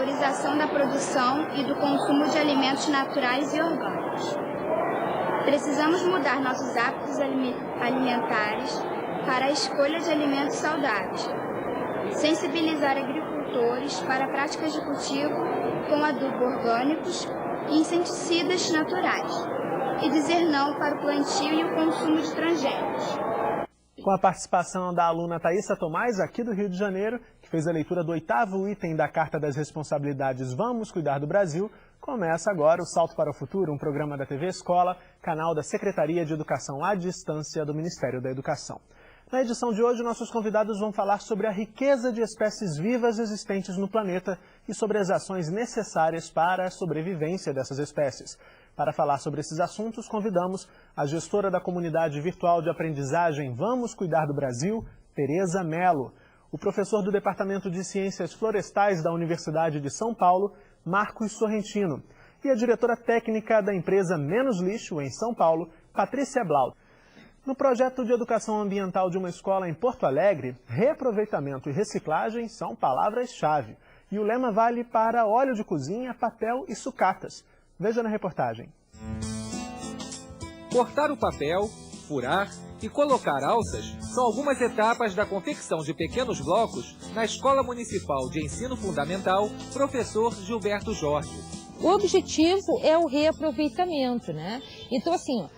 valorização da produção e do consumo de alimentos naturais e orgânicos. Precisamos mudar nossos hábitos alimentares para a escolha de alimentos saudáveis, sensibilizar agricultores para práticas de cultivo com adubo orgânicos e inseticidas naturais, e dizer não para o plantio e o consumo de transgênicos. Com a participação da aluna Thaísa Tomás, aqui do Rio de Janeiro, que fez a leitura do 8º item da Carta das Responsabilidades Vamos Cuidar do Brasil, começa agora o Salto para o Futuro, um programa da TV Escola, canal da Secretaria de Educação à Distância do Ministério da Educação. Na edição de hoje, nossos convidados vão falar sobre a riqueza de espécies vivas existentes no planeta e sobre as ações necessárias para a sobrevivência dessas espécies. Para falar sobre esses assuntos, convidamos a gestora da comunidade virtual de aprendizagem Vamos Cuidar do Brasil, Tereza Mello, o professor do Departamento de Ciências Florestais da Universidade de São Paulo, Marcos Sorrentino, e a diretora técnica da empresa Menos Lixo, em São Paulo, Patrícia Blau. No projeto de educação ambiental de uma escola em Porto Alegre, reaproveitamento e reciclagem são palavras-chave. E o lema vale para óleo de cozinha, papel e sucatas. Veja na reportagem. Cortar o papel, furar e colocar alças são algumas etapas da confecção de pequenos blocos na Escola Municipal de Ensino Fundamental Professor Gilberto Jorge. O objetivo é o reaproveitamento, né? Então, assim,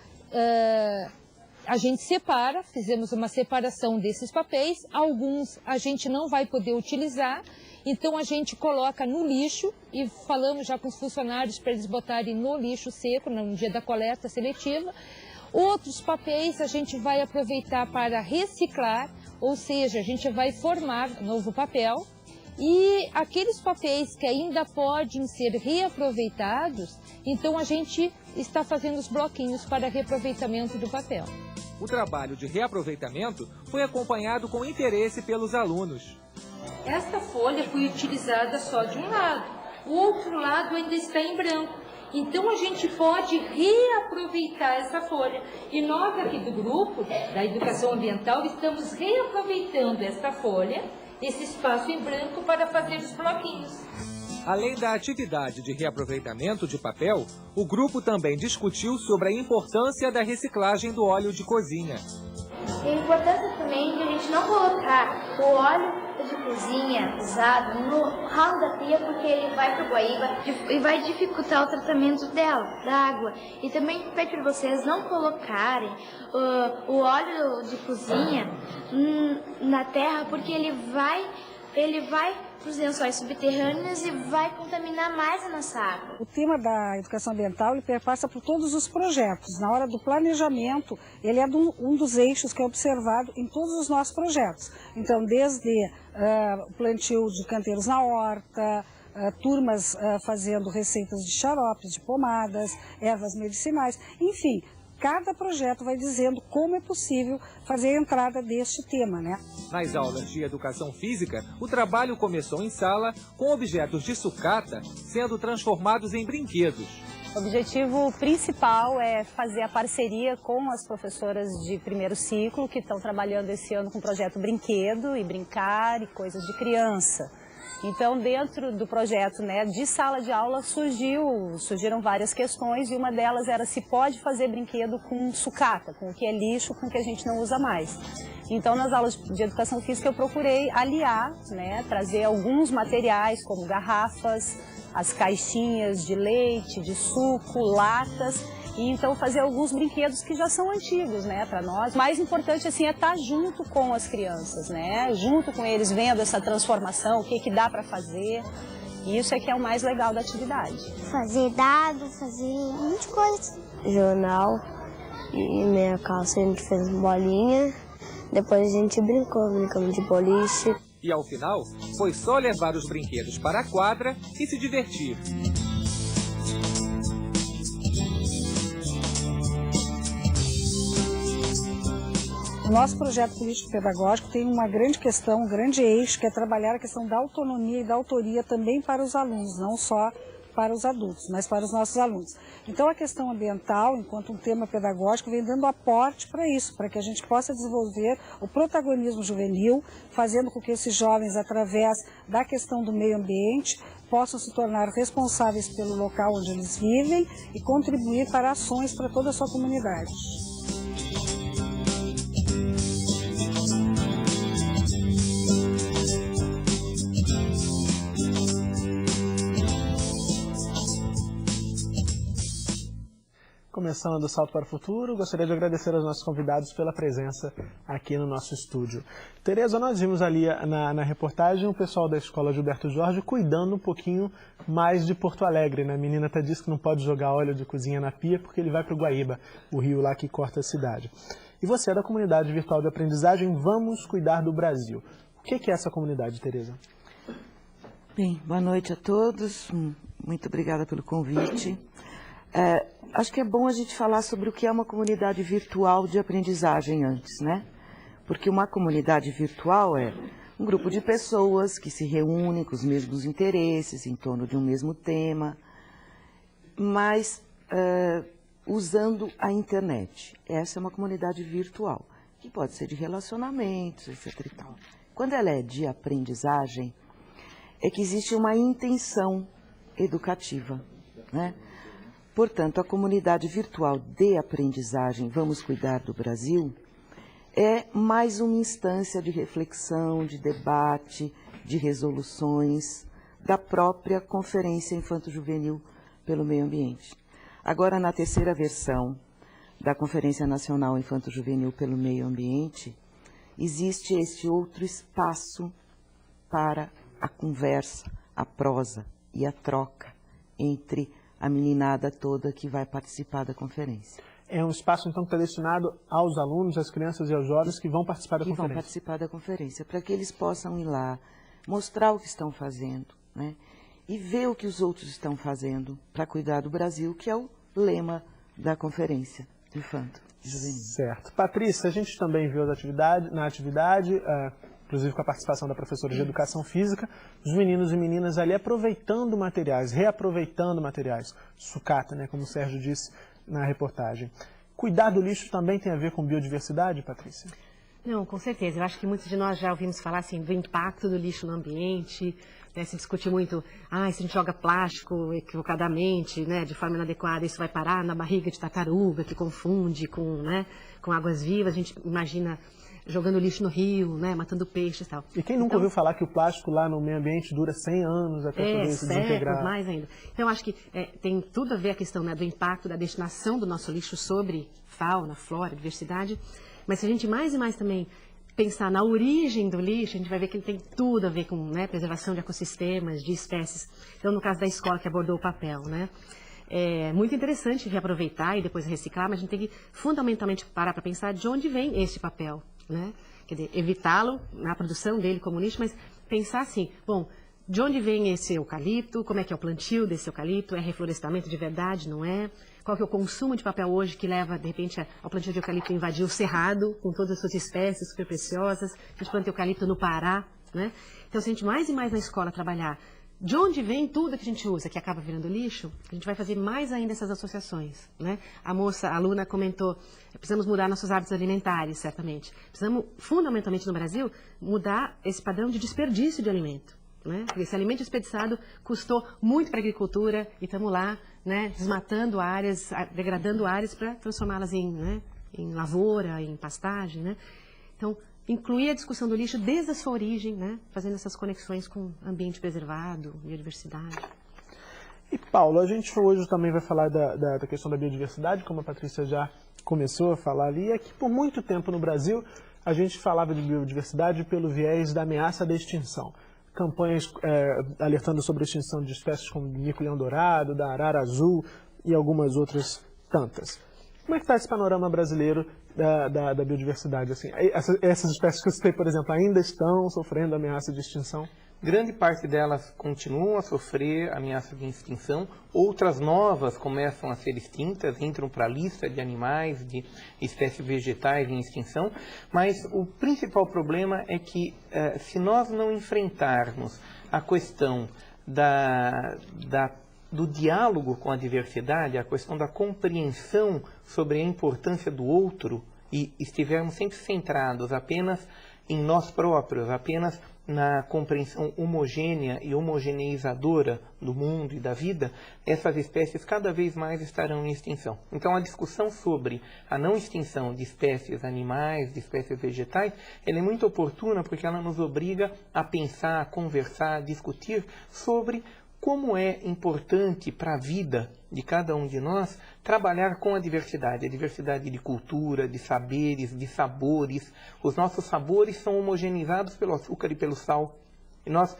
a gente separa, fizemos uma separação desses papéis, alguns a gente não vai poder utilizar, então a gente coloca no lixo e falamos já com os funcionários para eles botarem no lixo seco, no dia da coleta seletiva. Outros papéis a gente vai aproveitar para reciclar, ou seja, a gente vai formar novo papel. E aqueles papéis que ainda podem ser reaproveitados, então a gente está fazendo os bloquinhos para reaproveitamento do papel. O trabalho de reaproveitamento foi acompanhado com interesse pelos alunos. Esta folha foi utilizada só de um lado, o outro lado ainda está em branco. Então a gente pode reaproveitar essa folha. E nós aqui do grupo da Educação Ambiental estamos reaproveitando essa folha, esse espaço em branco, para fazer os bloquinhos. Além da atividade de reaproveitamento de papel, o grupo também discutiu sobre a importância da reciclagem do óleo de cozinha. E a importância também de a gente não colocar o óleo de cozinha usado no ralo da pia, porque ele vai para o Guaíba e vai dificultar o tratamento dela, da água. E também pede para vocês não colocarem o óleo de cozinha na terra, porque ele vai para os lençóis subterrâneos e vai contaminar mais a nossa água. O tema da educação ambiental ele perpassa por todos os projetos. Na hora do planejamento, ele é um dos eixos que é observado em todos os nossos projetos. Então, desde o plantio de canteiros na horta, turmas fazendo receitas de xaropes, de pomadas, ervas medicinais, enfim. Cada projeto vai dizendo como é possível fazer a entrada deste tema, né? Nas aulas de educação física, o trabalho começou em sala com objetos de sucata sendo transformados em brinquedos. O objetivo principal é fazer a parceria com as professoras de primeiro ciclo que estão trabalhando esse ano com o projeto Brinquedo e Brincar e Coisas de Criança. Então, dentro do projeto, né, de sala de aula surgiram várias questões e uma delas era se pode fazer brinquedo com sucata, com o que é lixo, com o que a gente não usa mais. Então, nas aulas de educação física eu procurei aliar, né, trazer alguns materiais como garrafas, as caixinhas de leite, de suco, latas, e então fazer alguns brinquedos que já são antigos, né, para nós. O mais importante assim é estar junto com as crianças, né, junto com eles, vendo essa transformação, o que dá para fazer. E isso é que é o mais legal da atividade. Fazer dado, fazer um monte de coisa. Jornal, e minha calça a gente fez bolinha, depois a gente brincamos de boliche. E ao final, foi só levar os brinquedos para a quadra e se divertir. O nosso projeto político-pedagógico tem uma grande questão, um grande eixo, que é trabalhar a questão da autonomia e da autoria também para os alunos, não só para os adultos, mas para os nossos alunos. Então a questão ambiental, enquanto um tema pedagógico, vem dando aporte para isso, para que a gente possa desenvolver o protagonismo juvenil, fazendo com que esses jovens, através da questão do meio ambiente, possam se tornar responsáveis pelo local onde eles vivem e contribuir para ações para toda a sua comunidade. Começando o Salto para o Futuro, gostaria de agradecer aos nossos convidados pela presença aqui no nosso estúdio. Tereza, nós vimos ali na reportagem o pessoal da Escola Gilberto Jorge cuidando um pouquinho mais de Porto Alegre, né? A menina até disse que não pode jogar óleo de cozinha na pia porque ele vai para o Guaíba, o rio lá que corta a cidade. E você é da comunidade virtual de aprendizagem Vamos Cuidar do Brasil. O que é essa comunidade, Tereza? Bem, boa noite a todos. Muito obrigada pelo convite. Acho que é bom a gente falar sobre o que é uma comunidade virtual de aprendizagem antes, né? Porque uma comunidade virtual é um grupo de pessoas que se reúnem com os mesmos interesses, em torno de um mesmo tema, mas usando a internet. Essa é uma comunidade virtual, que pode ser de relacionamentos, etc. e tal. Quando ela é de aprendizagem, é que existe uma intenção educativa, né? Portanto, a comunidade virtual de aprendizagem Vamos Cuidar do Brasil é mais uma instância de reflexão, de debate, de resoluções da própria Conferência Infanto-Juvenil pelo Meio Ambiente. Agora, na terceira versão da Conferência Nacional Infanto-Juvenil pelo Meio Ambiente, existe este outro espaço para a conversa, a prosa e a troca entre a meninada toda que vai participar da conferência. É um espaço, então, que está destinado aos alunos, às crianças e aos jovens que vão participar da conferência. Que vão participar da conferência, para que eles possam ir lá, mostrar o que estão fazendo, né? E ver o que os outros estão fazendo para cuidar do Brasil, que é o lema da conferência Infanto Juvenil. Certo. Patrícia, a gente também viu na atividade, inclusive com a participação da professora de Educação Física, os meninos e meninas ali aproveitando materiais, reaproveitando materiais. Sucata, né, como o Sérgio disse na reportagem. Cuidar do lixo também tem a ver com biodiversidade, Patrícia? Não, com certeza. Eu acho que muitos de nós já ouvimos falar assim, do impacto do lixo no ambiente, né? Se discute muito, se a gente joga plástico equivocadamente, né, de forma inadequada, isso vai parar na barriga de tartaruga, que confunde com águas vivas, a gente imagina jogando lixo no rio, né, matando peixes e tal. E quem nunca ouviu falar que o plástico lá no meio ambiente dura 100 anos até poder se desintegrar? Mais ainda. Então, acho que tem tudo a ver a questão, né, do impacto da destinação do nosso lixo sobre fauna, flora, diversidade. Mas se a gente mais e mais também pensar na origem do lixo, a gente vai ver que ele tem tudo a ver com, né, preservação de ecossistemas, de espécies. Então, no caso da escola que abordou o papel, né? É muito interessante reaproveitar e depois reciclar, mas a gente tem que fundamentalmente parar para pensar de onde vem esse papel, né? Quer dizer, evitá-lo na produção dele como lixo, mas pensar assim, bom, de onde vem esse eucalipto, como é que é o plantio desse eucalipto, é reflorestamento de verdade, não é? Qual que é o consumo de papel hoje que leva, de repente, ao plantio de eucalipto invadir o cerrado, com todas as suas espécies super preciosas, a gente planta eucalipto no Pará, né? Então, se a gente mais e mais na escola trabalhar de onde vem tudo que a gente usa, que acaba virando lixo, a gente vai fazer mais ainda essas associações, né? A aluna comentou, precisamos mudar nossos hábitos alimentares, certamente. Precisamos, fundamentalmente no Brasil, mudar esse padrão de desperdício de alimento, né? Porque esse alimento desperdiçado custou muito para a agricultura e estamos lá, né, desmatando áreas, degradando áreas para transformá-las em lavoura, em pastagem, né? Então, incluir a discussão do lixo desde a sua origem, né? Fazendo essas conexões com ambiente preservado, biodiversidade. E, Paulo, a gente hoje também vai falar da questão da biodiversidade, como a Patrícia já começou a falar ali, é que por muito tempo no Brasil a gente falava de biodiversidade pelo viés da ameaça da extinção. Campanhas alertando sobre a extinção de espécies como do mico-leão-dourado, da arara azul e algumas outras tantas. Como é que está esse panorama brasileiro da biodiversidade? Assim, essas espécies que eu citei, por exemplo, ainda estão sofrendo ameaça de extinção? Grande parte delas continuam a sofrer ameaça de extinção, outras novas começam a ser extintas, entram para a lista de animais, de espécies vegetais em extinção, mas o principal problema é que se nós não enfrentarmos a questão da do diálogo com a diversidade, a questão da compreensão sobre a importância do outro, e estivermos sempre centrados apenas em nós próprios, apenas na compreensão homogênea e homogeneizadora do mundo e da vida, essas espécies cada vez mais estarão em extinção. Então, a discussão sobre a não extinção de espécies animais, de espécies vegetais, ela é muito oportuna porque ela nos obriga a pensar, a conversar, a discutir sobre como é importante para a vida de cada um de nós trabalhar com a diversidade de cultura, de saberes, de sabores. Os nossos sabores são homogeneizados pelo açúcar e pelo sal. E nós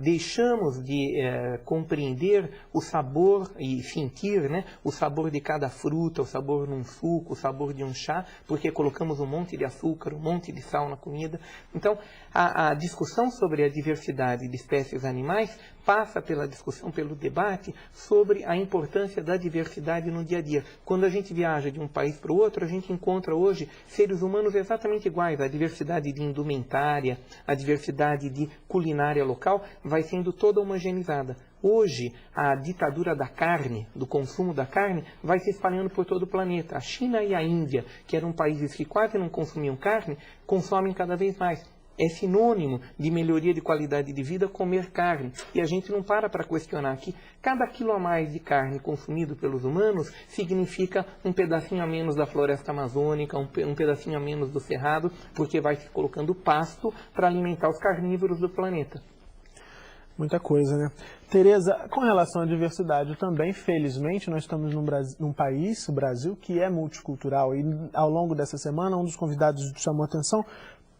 deixamos de compreender o sabor e sentir, né, o sabor de cada fruta, o sabor num suco, o sabor de um chá, porque colocamos um monte de açúcar, um monte de sal na comida. Então, a discussão sobre a diversidade de espécies animais passa pela discussão, pelo debate sobre a importância da diversidade no dia a dia. Quando a gente viaja de um país para o outro, a gente encontra hoje seres humanos exatamente iguais. A diversidade de indumentária, a diversidade de culinária local vai sendo toda homogeneizada. Hoje, a ditadura da carne, do consumo da carne, vai se espalhando por todo o planeta. A China e a Índia, que eram países que quase não consumiam carne, consomem cada vez mais. É sinônimo de melhoria de qualidade de vida comer carne. E a gente não para questionar que cada quilo a mais de carne consumido pelos humanos significa um pedacinho a menos da floresta amazônica, um pedacinho a menos do cerrado, porque vai se colocando pasto para alimentar os carnívoros do planeta. Muita coisa, né? Tereza, com relação à diversidade também, felizmente, nós estamos num país, o Brasil, que é multicultural. E ao longo dessa semana, um dos convidados chamou a atenção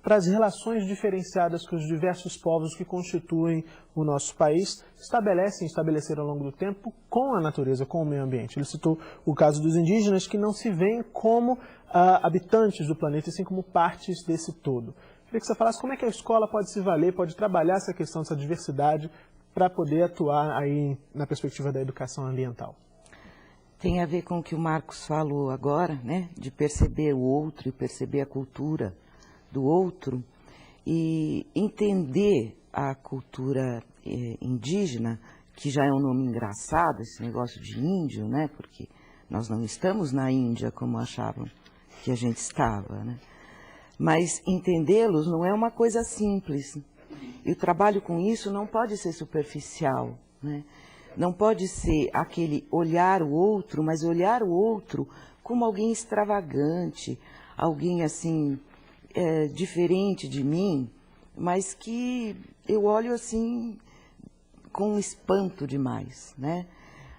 para as relações diferenciadas que os diversos povos que constituem o nosso país estabeleceram ao longo do tempo com a natureza, com o meio ambiente. Ele citou o caso dos indígenas, que não se veem como habitantes do planeta, e sim como partes desse todo. Queria que você falasse como é que a escola pode se valer, pode trabalhar essa questão dessa diversidade para poder atuar aí na perspectiva da educação ambiental. Tem a ver com o que o Marcos falou agora, né? De perceber o outro e perceber a cultura do outro e entender a cultura indígena, que já é um nome engraçado, esse negócio de índio, né? Porque nós não estamos na Índia como achavam que a gente estava, né? Mas entendê-los não é uma coisa simples. E o trabalho com isso não pode ser superficial, né? Não pode ser aquele olhar o outro, mas olhar o outro como alguém extravagante, alguém assim, diferente de mim, mas que eu olho assim com espanto demais, né?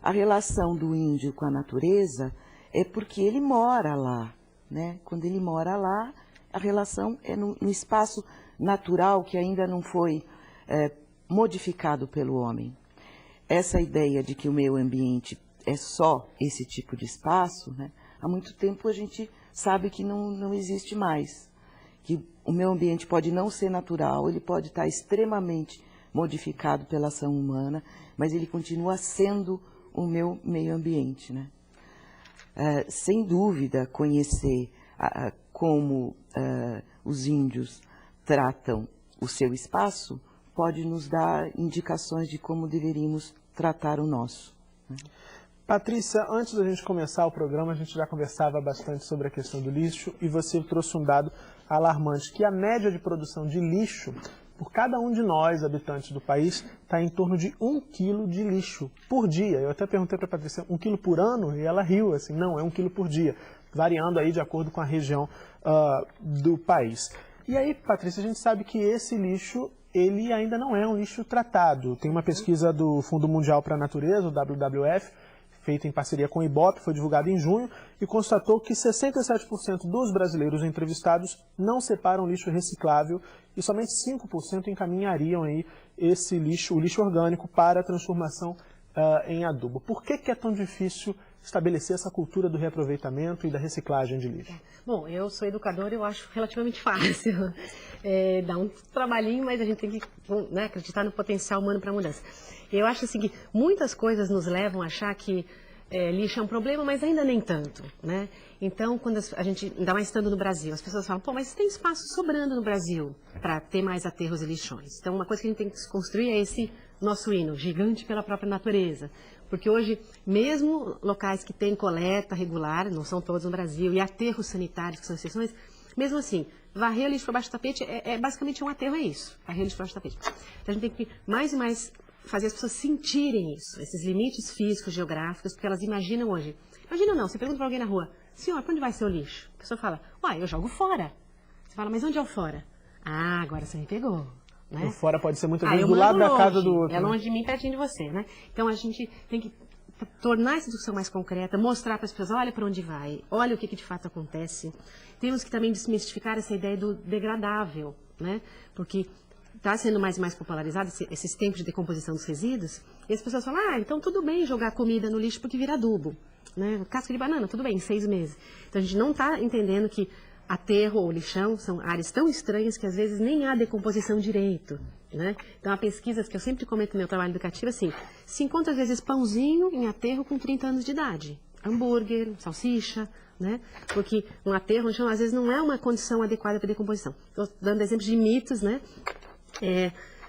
A relação do índio com a natureza é porque ele mora lá, né? Quando ele mora lá, a relação é no espaço natural que ainda não foi modificado pelo homem. Essa ideia de que o meio ambiente é só esse tipo de espaço, né? Há muito tempo a gente sabe que não existe mais. Que o meio ambiente pode não ser natural, ele pode estar extremamente modificado pela ação humana, mas ele continua sendo o meu meio ambiente, né? Sem dúvida, conhecer como os índios tratam o seu espaço pode nos dar indicações de como deveríamos tratar o nosso, né? Patrícia, antes da gente começar o programa, a gente já conversava bastante sobre a questão do lixo e você trouxe um dado alarmante, que a média de produção de lixo por cada um de nós, habitantes do país, está em torno de 1 quilo de lixo por dia. Eu até perguntei para a Patrícia, 1 quilo por ano? E ela riu, assim, não, é 1 quilo por dia, variando aí de acordo com a região do país. E aí, Patrícia, a gente sabe que esse lixo, ele ainda não é um lixo tratado. Tem uma pesquisa do Fundo Mundial para a Natureza, o WWF, feita em parceria com o IBOP, foi divulgada em junho, e constatou que 67% dos brasileiros entrevistados não separam lixo reciclável e somente 5% encaminhariam aí esse lixo, o lixo orgânico, para a transformação em adubo. Por que é tão difícil estabelecer essa cultura do reaproveitamento e da reciclagem de lixo? Bom, eu sou educadora, eu acho relativamente fácil. Dá um trabalhinho, mas a gente tem que, né, acreditar no potencial humano para mudança. Eu acho assim que muitas coisas nos levam a achar que lixo é um problema, mas ainda nem tanto, né? Então, quando a gente, ainda mais estando no Brasil, as pessoas falam, pô, mas tem espaço sobrando no Brasil para ter mais aterros e lixões. Então, uma coisa que a gente tem que construir é esse nosso hino, gigante pela própria natureza. Porque hoje, mesmo locais que têm coleta regular, não são todos no Brasil, e aterros sanitários, que são exceções, mesmo assim, varrer lixo para baixo do tapete basicamente um aterro, é isso, varrer lixo para baixo do tapete. Então a gente tem que mais e mais fazer as pessoas sentirem isso, esses limites físicos, geográficos, porque elas imaginam hoje. Imagina não, você pergunta para alguém na rua, senhor, para onde vai seu lixo? A pessoa fala, eu jogo fora. Você fala, mas onde é o fora? Ah, agora você me pegou. Né? O fora pode ser muitas vezes do lado da casa do outro. É longe de mim, pertinho de você, né? Então a gente tem que tornar essa discussão mais concreta, mostrar para as pessoas, olha para onde vai, olha o que de fato acontece. Temos que também desmistificar essa ideia do degradável, né? Porque está sendo mais e mais popularizado esses tempos de decomposição dos resíduos, e as pessoas falam, então tudo bem jogar comida no lixo porque vira adubo, né? Casca de banana, tudo bem, em 6 meses. Então a gente não está entendendo que aterro ou lixão são áreas tão estranhas que às vezes nem há decomposição direito, né? Então há pesquisas que eu sempre comento no meu trabalho educativo assim, se encontra às vezes pãozinho em aterro com 30 anos de idade, hambúrguer, salsicha, né? Porque um aterro, lixão, às vezes não é uma condição adequada para decomposição. Estou dando exemplos de mitos, né?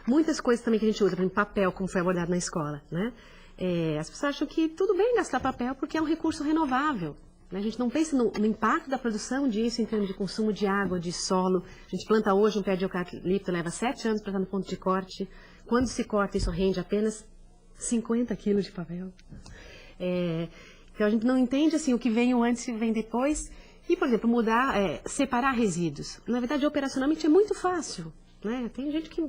Muitas coisas também que a gente usa, por exemplo, papel, como foi abordado na escola, né? As pessoas acham que tudo bem gastar papel porque é um recurso renovável. A gente não pensa no impacto da produção disso em termos de consumo de água, de solo. A gente planta hoje um pé de eucalipto, leva 7 anos para estar no ponto de corte. Quando se corta, isso rende apenas 50 quilos de papel. Então a gente não entende assim, o que vem antes e o que vem depois. E, por exemplo, separar resíduos. Na verdade, operacionalmente é muito fácil, né? Tem gente que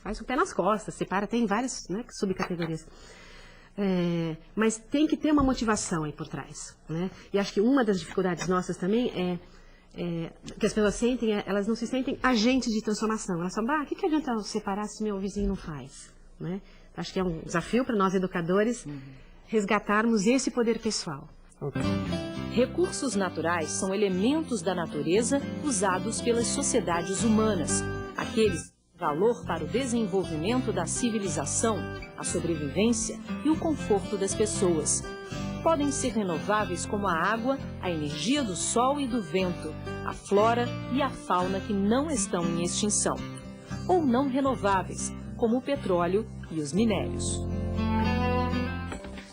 faz o pé nas costas, separa, tem várias, né, subcategorias. Mas tem que ter uma motivação aí por trás, né? E acho que uma das dificuldades nossas também que as pessoas sentem, elas não se sentem agentes de transformação. Elas falam, o que adianta eu separar se meu vizinho não faz, né? Acho que é um desafio para nós educadores resgatarmos esse poder pessoal. Recursos naturais são elementos da natureza usados pelas sociedades humanas, aqueles valor para o desenvolvimento da civilização, a sobrevivência e o conforto das pessoas. Podem ser renováveis como a água, a energia do sol e do vento, a flora e a fauna que não estão em extinção. Ou não renováveis, como o petróleo e os minérios.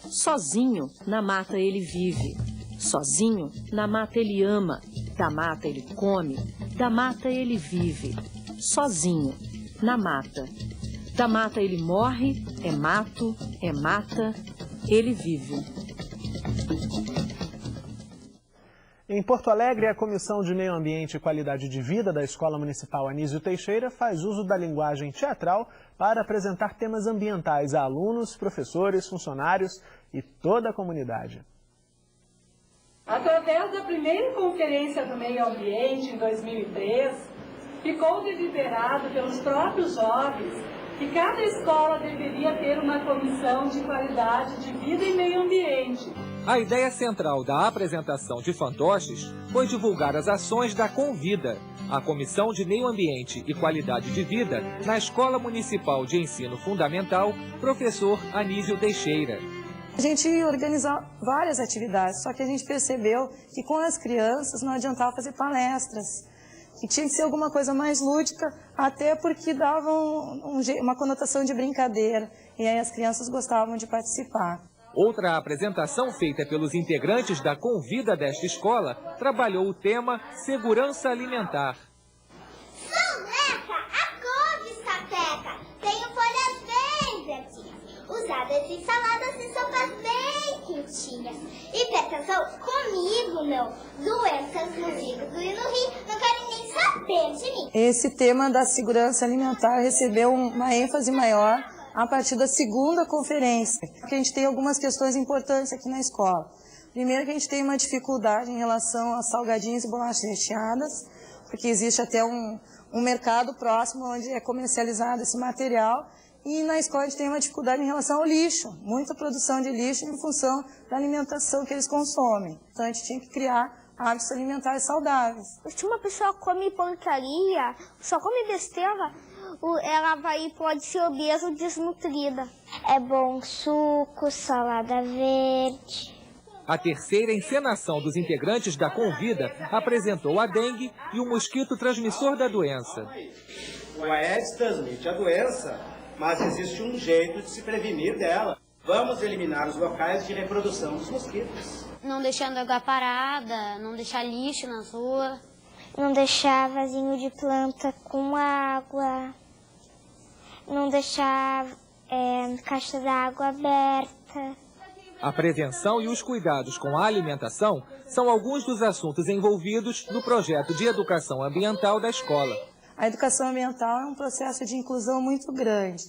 Sozinho, na mata ele vive. Sozinho, na mata ele ama. Da mata ele come. Da mata ele vive. Sozinho, na mata. Da mata ele morre, é mato, é mata, ele vive. Em Porto Alegre, a Comissão de Meio Ambiente e Qualidade de Vida da Escola Municipal Anísio Teixeira faz uso da linguagem teatral para apresentar temas ambientais a alunos, professores, funcionários e toda a comunidade. Através da primeira Conferência do Meio Ambiente, em 2003, ficou deliberado pelos próprios jovens que cada escola deveria ter uma comissão de qualidade de vida e meio ambiente. A ideia central da apresentação de fantoches foi divulgar as ações da Convida, a Comissão de Meio Ambiente e Qualidade de Vida, na Escola Municipal de Ensino Fundamental, professor Anísio Teixeira. A gente organizou várias atividades, só que a gente percebeu que com as crianças não adiantava fazer palestras. E tinha que ser alguma coisa mais lúdica, até porque dava uma conotação de brincadeira. E aí as crianças gostavam de participar. Outra apresentação feita pelos integrantes da Convida desta escola trabalhou o tema Segurança Alimentar. Soneca, a couve sapeca, tenho folhas bem verdinhas, usadas em saladas e sopas bem quentinhas. E presta atenção, comigo não, doenças no fígado e no rim, não querem nem saber de mim. Esse tema da segurança alimentar recebeu uma ênfase maior a partir da segunda conferência, porque a gente tem algumas questões importantes aqui na escola. Primeiro que a gente tem uma dificuldade em relação a salgadinhos e bolachas recheadas, porque existe até um mercado próximo onde é comercializado esse material, e na escola a gente tem uma dificuldade em relação ao lixo, muita produção de lixo em função da alimentação que eles consomem. Então a gente tinha que criar hábitos alimentares saudáveis. Se uma pessoa come porcaria, só come besteira, ela pode ser obesa ou desnutrida. É bom suco, salada verde. A terceira encenação dos integrantes da Convida apresentou a dengue e o mosquito transmissor da doença. O Aedes transmite a doença, mas existe um jeito de se prevenir dela. Vamos eliminar os locais de reprodução dos mosquitos. Não deixando água parada, não deixar lixo nas ruas. Não deixar vasinho de planta com água. Não deixar caixa d'água aberta. A prevenção e os cuidados com a alimentação são alguns dos assuntos envolvidos no projeto de educação ambiental da escola. A educação ambiental é um processo de inclusão muito grande,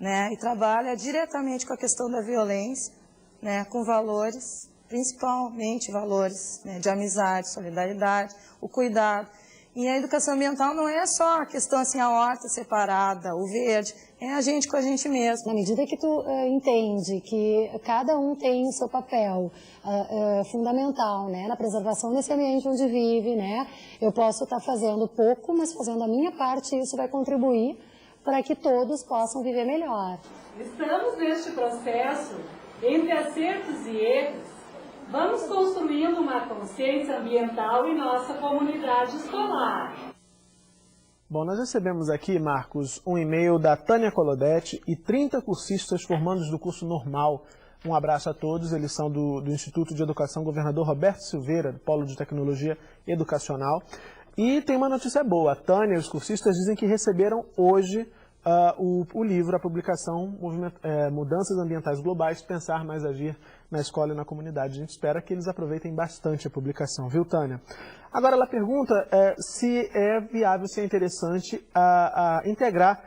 né? E trabalha diretamente com a questão da violência, né? Com valores, principalmente valores, né? De amizade, solidariedade, o cuidado. E a educação ambiental não é só a questão assim, a horta separada, o verde, é a gente com a gente mesmo. Na medida que tu entende que cada um tem o seu papel fundamental, né, na preservação desse ambiente onde vive, né, eu posso estar fazendo pouco, mas fazendo a minha parte, isso vai contribuir para que todos possam viver melhor. Estamos neste processo, entre acertos e erros, vamos construindo uma consciência ambiental em nossa comunidade escolar. Bom, nós recebemos aqui, Marcos, um e-mail da Tânia Colodetti e 30 cursistas formandos do curso normal. Um abraço a todos, eles são do Instituto de Educação Governador Roberto Silveira, do Polo de Tecnologia Educacional. E tem uma notícia boa, a Tânia e os cursistas dizem que receberam hoje o livro, a publicação Mudanças Ambientais Globais, Pensar Mais Agir na Escola e na Comunidade. A gente espera que eles aproveitem bastante a publicação, viu, Tânia? Agora, ela pergunta se é viável, se é interessante integrar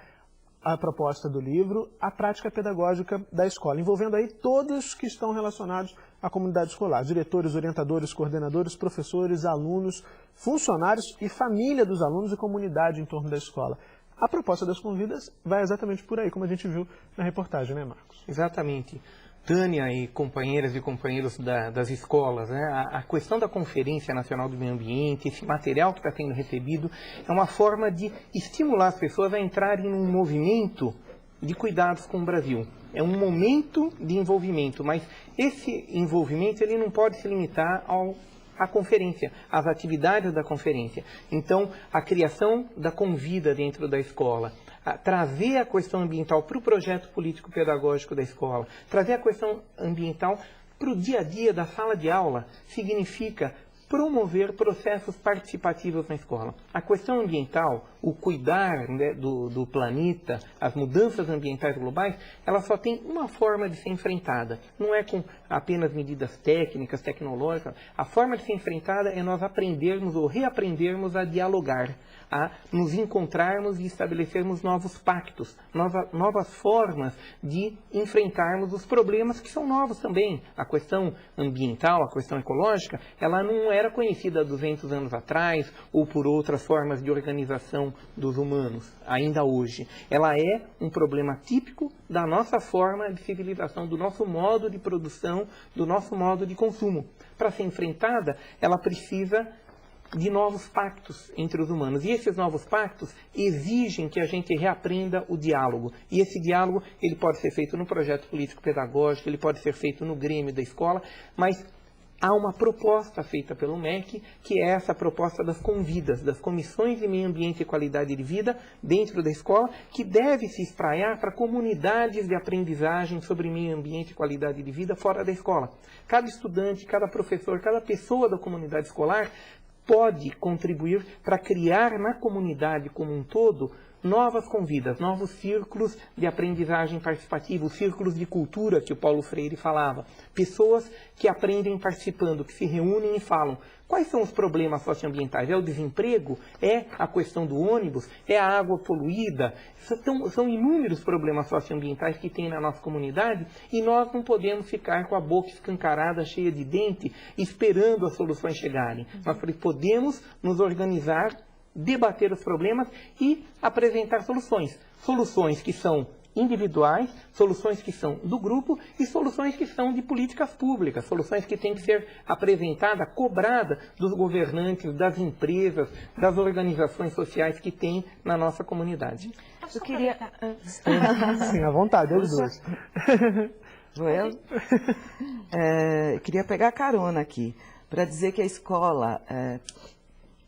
a proposta do livro à prática pedagógica da escola, envolvendo aí todos que estão relacionados à comunidade escolar, diretores, orientadores, coordenadores, professores, alunos, funcionários e família dos alunos e comunidade em torno da escola. A proposta das convidas vai exatamente por aí, como a gente viu na reportagem, né, Marcos? Exatamente. Tânia e companheiras e companheiros das escolas, né? A questão da Conferência Nacional do Meio Ambiente, esse material que está sendo recebido, é uma forma de estimular as pessoas a entrarem num movimento de cuidados com o Brasil. É um momento de envolvimento, mas esse envolvimento ele não pode se limitar à conferência, às atividades da conferência. Então, a criação da convida dentro da escola, trazer a questão ambiental para o projeto político-pedagógico da escola, trazer a questão ambiental para o dia a dia da sala de aula, significa promover processos participativos na escola. A questão ambiental, o cuidar, né, do planeta, as mudanças ambientais globais, ela só tem uma forma de ser enfrentada. Não é com apenas medidas técnicas, tecnológicas. A forma de ser enfrentada é nós aprendermos ou reaprendermos a dialogar, a nos encontrarmos e estabelecermos novos pactos, novas formas de enfrentarmos os problemas que são novos também. A questão ambiental, a questão ecológica, ela não era conhecida há 200 anos atrás ou por outras formas de organização dos humanos, ainda hoje. Ela é um problema típico da nossa forma de civilização, do nosso modo de produção, do nosso modo de consumo. Para ser enfrentada, ela precisa de novos pactos entre os humanos. E esses novos pactos exigem que a gente reaprenda o diálogo. E esse diálogo ele pode ser feito no projeto político-pedagógico, ele pode ser feito no grêmio da escola, mas há uma proposta feita pelo MEC, que é essa proposta das convidas, das comissões de meio ambiente e qualidade de vida dentro da escola, que deve se espraiar para comunidades de aprendizagem sobre meio ambiente e qualidade de vida fora da escola. Cada estudante, cada professor, cada pessoa da comunidade escolar pode contribuir para criar na comunidade como um todo novas convidas, novos círculos de aprendizagem participativa, os círculos de cultura que o Paulo Freire falava. Pessoas que aprendem participando, que se reúnem e falam. Quais são os problemas socioambientais? É o desemprego? É a questão do ônibus? É a água poluída? São inúmeros problemas socioambientais que tem na nossa comunidade e nós não podemos ficar com a boca escancarada, cheia de dente, esperando as soluções chegarem. Nós podemos nos organizar, debater os problemas e apresentar soluções. Soluções que são individuais, soluções que são do grupo e soluções que são de políticas públicas, soluções que têm que ser apresentadas, cobradas dos governantes, das empresas, das organizações sociais que tem na nossa comunidade. Eu queria... Sim, à vontade, eles dois. Joel? Queria pegar carona aqui, para dizer que a escola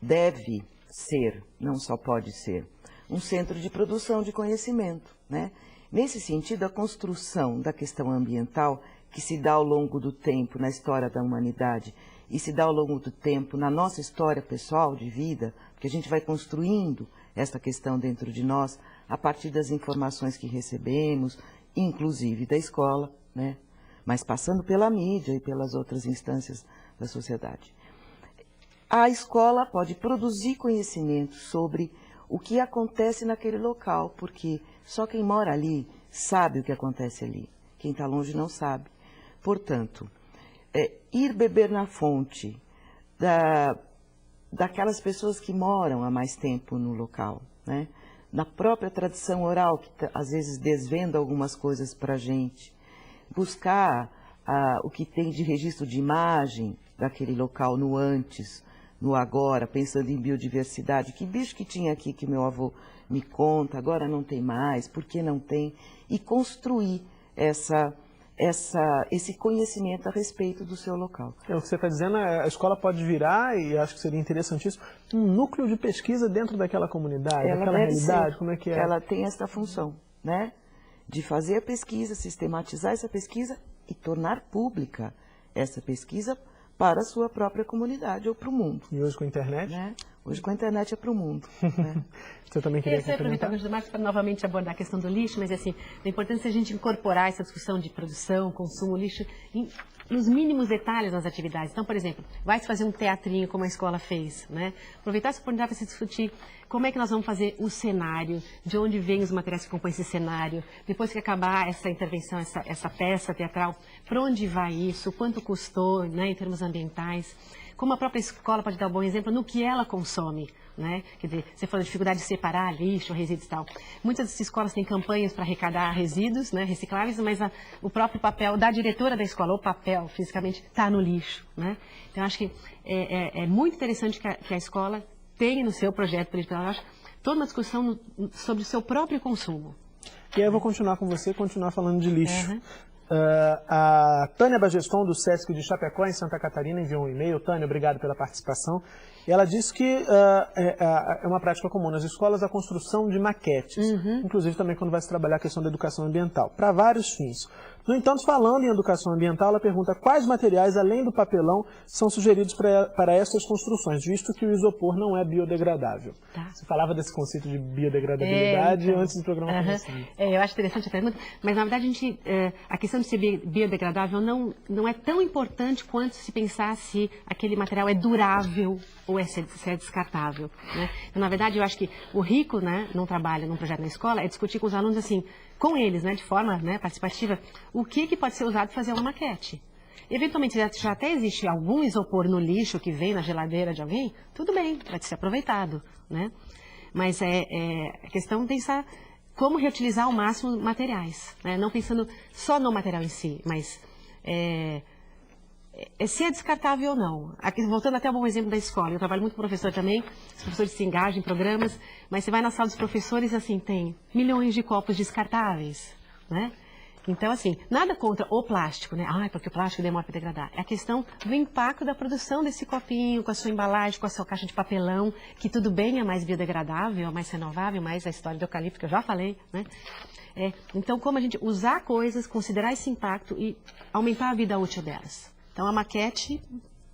deve ser, não só pode ser, um centro de produção de conhecimento, né? Nesse sentido, a construção da questão ambiental, que se dá ao longo do tempo na história da humanidade e se dá ao longo do tempo na nossa história pessoal de vida, porque a gente vai construindo essa questão dentro de nós a partir das informações que recebemos, inclusive da escola, né? Mas passando pela mídia e pelas outras instâncias da sociedade. A escola pode produzir conhecimento sobre o que acontece naquele local, porque só quem mora ali sabe o que acontece ali. Quem está longe não sabe. Portanto, ir beber na fonte daquelas pessoas que moram há mais tempo no local, né? Na própria tradição oral, que às vezes desvenda algumas coisas para a gente, buscar o que tem de registro de imagem daquele local no antes, no agora, pensando em biodiversidade. Que bicho que tinha aqui que meu avô me conta, agora não tem mais, por que não tem? E construir esse conhecimento a respeito do seu local. O que você está dizendo, a escola pode virar, e acho que seria interessantíssimo, um núcleo de pesquisa dentro daquela comunidade, daquela realidade, como é que é? Ela tem essa função, né? De fazer a pesquisa, sistematizar essa pesquisa e tornar pública essa pesquisa para a sua própria comunidade ou para o mundo. E hoje com a internet? Né? Hoje com a internet é para o mundo. Né? Você também queria aproveitar o Marcos para novamente abordar a questão do lixo, mas assim, a importância é a gente incorporar essa discussão de produção, consumo, lixo, nos mínimos detalhes das atividades. Então, por exemplo, vai se fazer um teatrinho como a escola fez, né? Aproveitar essa oportunidade para se discutir como é que nós vamos fazer o cenário, de onde vêm os materiais que compõem esse cenário, depois que acabar essa intervenção, essa peça teatral, para onde vai isso, quanto custou, né, em termos ambientais, como a própria escola pode dar um bom exemplo no que ela consome, né? Quer dizer, você falou de dificuldade de separar lixo, resíduos e tal. Muitas dessas escolas têm campanhas para arrecadar resíduos, né, recicláveis, mas o próprio papel da diretora da escola, o papel, fisicamente, está no lixo, né? Então, acho que é muito interessante que a escola tenha no seu projeto pedagógico toda uma discussão sobre o seu próprio consumo. E aí eu vou continuar com você, continuar falando de lixo. Uhum. A Tânia Bageston, do SESC de Chapecó, em Santa Catarina, enviou um e-mail. Tânia, obrigado pela participação. E ela disse que é uma prática comum nas escolas a construção de maquetes, inclusive também quando vai se trabalhar a questão da educação ambiental, para vários fins. No entanto, falando em educação ambiental, ela pergunta quais materiais, além do papelão, são sugeridos para essas construções, visto que o isopor não é biodegradável. Tá. Você falava desse conceito de biodegradabilidade antes do programa começar. Eu acho interessante a pergunta, mas na verdade a questão de ser biodegradável não é tão importante quanto se pensar se aquele material é durável ou se é descartável, né? Então, na verdade, eu acho que o rico, né, num trabalho, num projeto na escola, é discutir com os alunos assim, com eles, né, de forma, né, participativa, o que pode ser usado para fazer uma maquete. Eventualmente, já até existe algum isopor no lixo que vem na geladeira de alguém, tudo bem, vai ser aproveitado, né? Mas a questão é pensar como reutilizar ao máximo materiais, né? Não pensando só no material em si, mas se é descartável ou não. Aqui, voltando até ao bom exemplo da escola, eu trabalho muito com professor também, os professores se engajam em programas, mas você vai na sala dos professores, assim, tem milhões de copos descartáveis, né? Então, assim, nada contra o plástico, né? Porque o plástico demora para degradar. É a questão do impacto da produção desse copinho, com a sua embalagem, com a sua caixa de papelão, que tudo bem é mais biodegradável, é mais renovável, mais a história do eucalipto, que eu já falei, né? Então, como a gente usar coisas, considerar esse impacto e aumentar a vida útil delas. Então, a maquete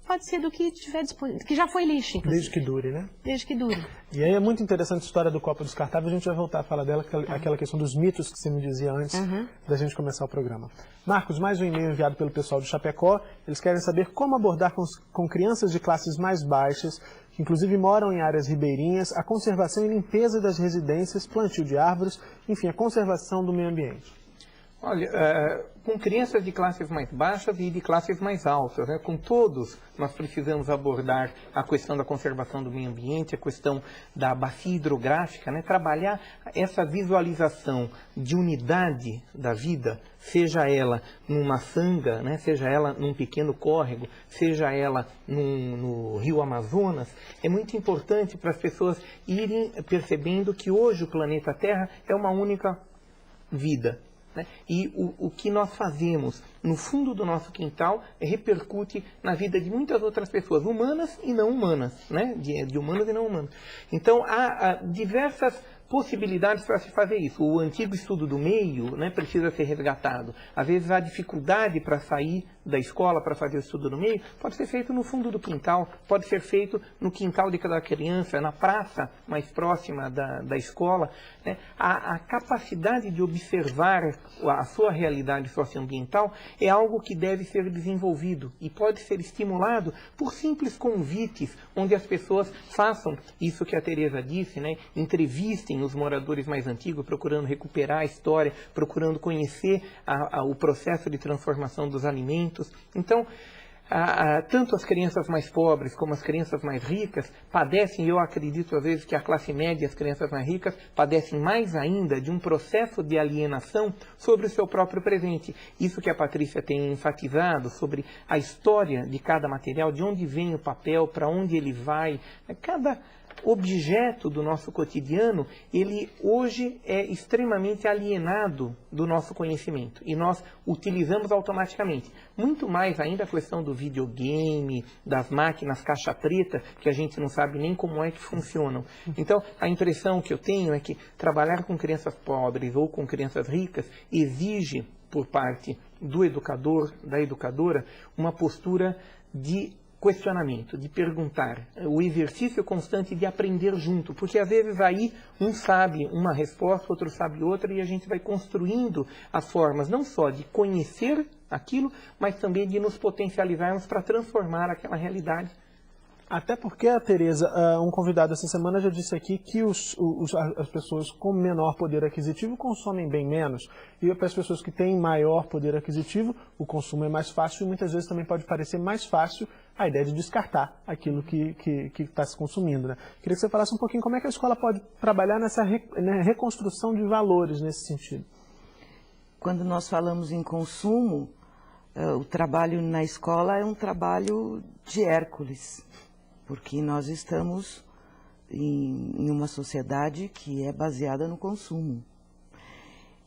pode ser do que tiver disponível, que já foi lixo, inclusive. Desde que dure, né? Desde que dure. E aí é muito interessante a história do copo descartável, a gente vai voltar a falar dela, aquela questão dos mitos que você me dizia antes da gente começar o programa. Marcos, mais um e-mail enviado pelo pessoal de Chapecó, eles querem saber como abordar com crianças de classes mais baixas, que inclusive moram em áreas ribeirinhas, a conservação e limpeza das residências, plantio de árvores, enfim, a conservação do meio ambiente. Olha, com crianças de classes mais baixas e de classes mais altas, né? Com todos nós precisamos abordar a questão da conservação do meio ambiente, a questão da bacia hidrográfica, né? Trabalhar essa visualização de unidade da vida, seja ela numa sanga, né? Seja ela num pequeno córrego, seja ela no Rio Amazonas, é muito importante para as pessoas irem percebendo que hoje o planeta Terra é uma única vida. Né? E o que nós fazemos no fundo do nosso quintal repercute na vida de muitas outras pessoas, humanas e não humanas, né? De humanos e não humanos. Então, há diversas possibilidades para se fazer isso. O antigo estudo do meio, né, precisa ser resgatado. Às vezes a dificuldade para sair da escola para fazer o estudo do meio pode ser feito no fundo do quintal, pode ser feito no quintal de cada criança, na praça mais próxima da escola. Né? A capacidade de observar a sua realidade socioambiental é algo que deve ser desenvolvido e pode ser estimulado por simples convites, onde as pessoas façam isso que a Tereza disse, né? Entrevistem os moradores mais antigos, procurando recuperar a história, procurando conhecer o processo de transformação dos alimentos. Então, tanto as crianças mais pobres como as crianças mais ricas padecem, eu acredito às vezes que a classe média e as crianças mais ricas padecem mais ainda de um processo de alienação sobre o seu próprio presente. Isso que a Patrícia tem enfatizado sobre a história de cada material, de onde vem o papel, para onde ele vai, cada objeto do nosso cotidiano, ele hoje é extremamente alienado do nosso conhecimento e nós utilizamos automaticamente. Muito mais ainda a questão do videogame, das máquinas caixa preta, que a gente não sabe nem como é que funcionam. Então, a impressão que eu tenho é que trabalhar com crianças pobres ou com crianças ricas exige, por parte do educador, da educadora, uma postura de questionamento, de perguntar, o exercício constante de aprender junto, porque às vezes aí um sabe uma resposta, outro sabe outra, e a gente vai construindo as formas não só de conhecer aquilo, mas também de nos potencializarmos para transformar aquela realidade. Até porque, Tereza, um convidado essa semana já disse aqui que as pessoas com menor poder aquisitivo consomem bem menos. E para as pessoas que têm maior poder aquisitivo, o consumo é mais fácil e muitas vezes também pode parecer mais fácil a ideia de descartar aquilo que está se consumindo. Né? Queria que você falasse um pouquinho como é que a escola pode trabalhar nessa reconstrução de valores nesse sentido. Quando nós falamos em consumo, o trabalho na escola é um trabalho de Hércules. Porque nós estamos em uma sociedade que é baseada no consumo.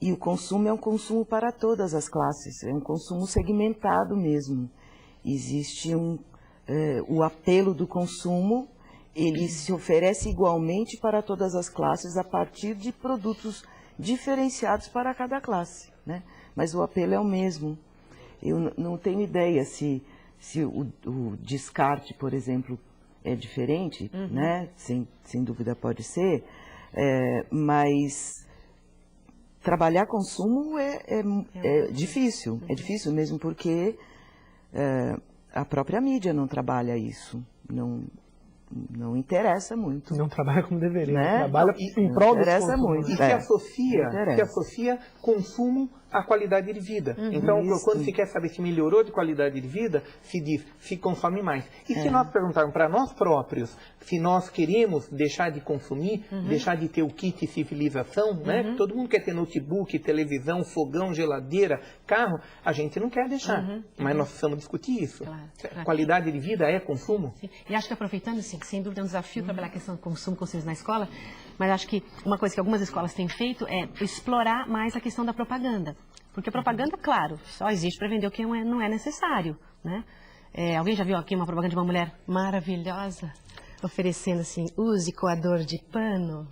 E o consumo é um consumo para todas as classes, é um consumo segmentado mesmo. Existe o apelo do consumo, ele se oferece igualmente para todas as classes a partir de produtos diferenciados para cada classe, né? Mas o apelo é o mesmo. Eu não tenho ideia se o descarte, por exemplo, é diferente, né? Sem dúvida pode ser, mas trabalhar consumo é difícil, é difícil mesmo porque a própria mídia não trabalha isso, não interessa muito. Não trabalha como deveria, né? Trabalha em prol do consumo. Muito. E se associa consumo à qualidade de vida. Então, quando se quer saber se melhorou de qualidade de vida, se diz, se consome mais. E se nós perguntarmos para nós próprios, se nós queremos deixar de consumir, deixar de ter o kit civilização, né? Todo mundo quer ter notebook, televisão, fogão, geladeira, carro, a gente não quer deixar. Mas nós precisamos discutir isso. Claro. Qualidade de vida é consumo? Sim. E acho que aproveitando, assim, que sem dúvida é um desafio trabalhar a questão do consumo consciente na escola, mas acho que uma coisa que algumas escolas têm feito é explorar mais a questão da propaganda. Porque a propaganda, claro, só existe para vender o que não é necessário, né? Alguém já viu aqui uma propaganda de uma mulher maravilhosa oferecendo assim, use coador de pano?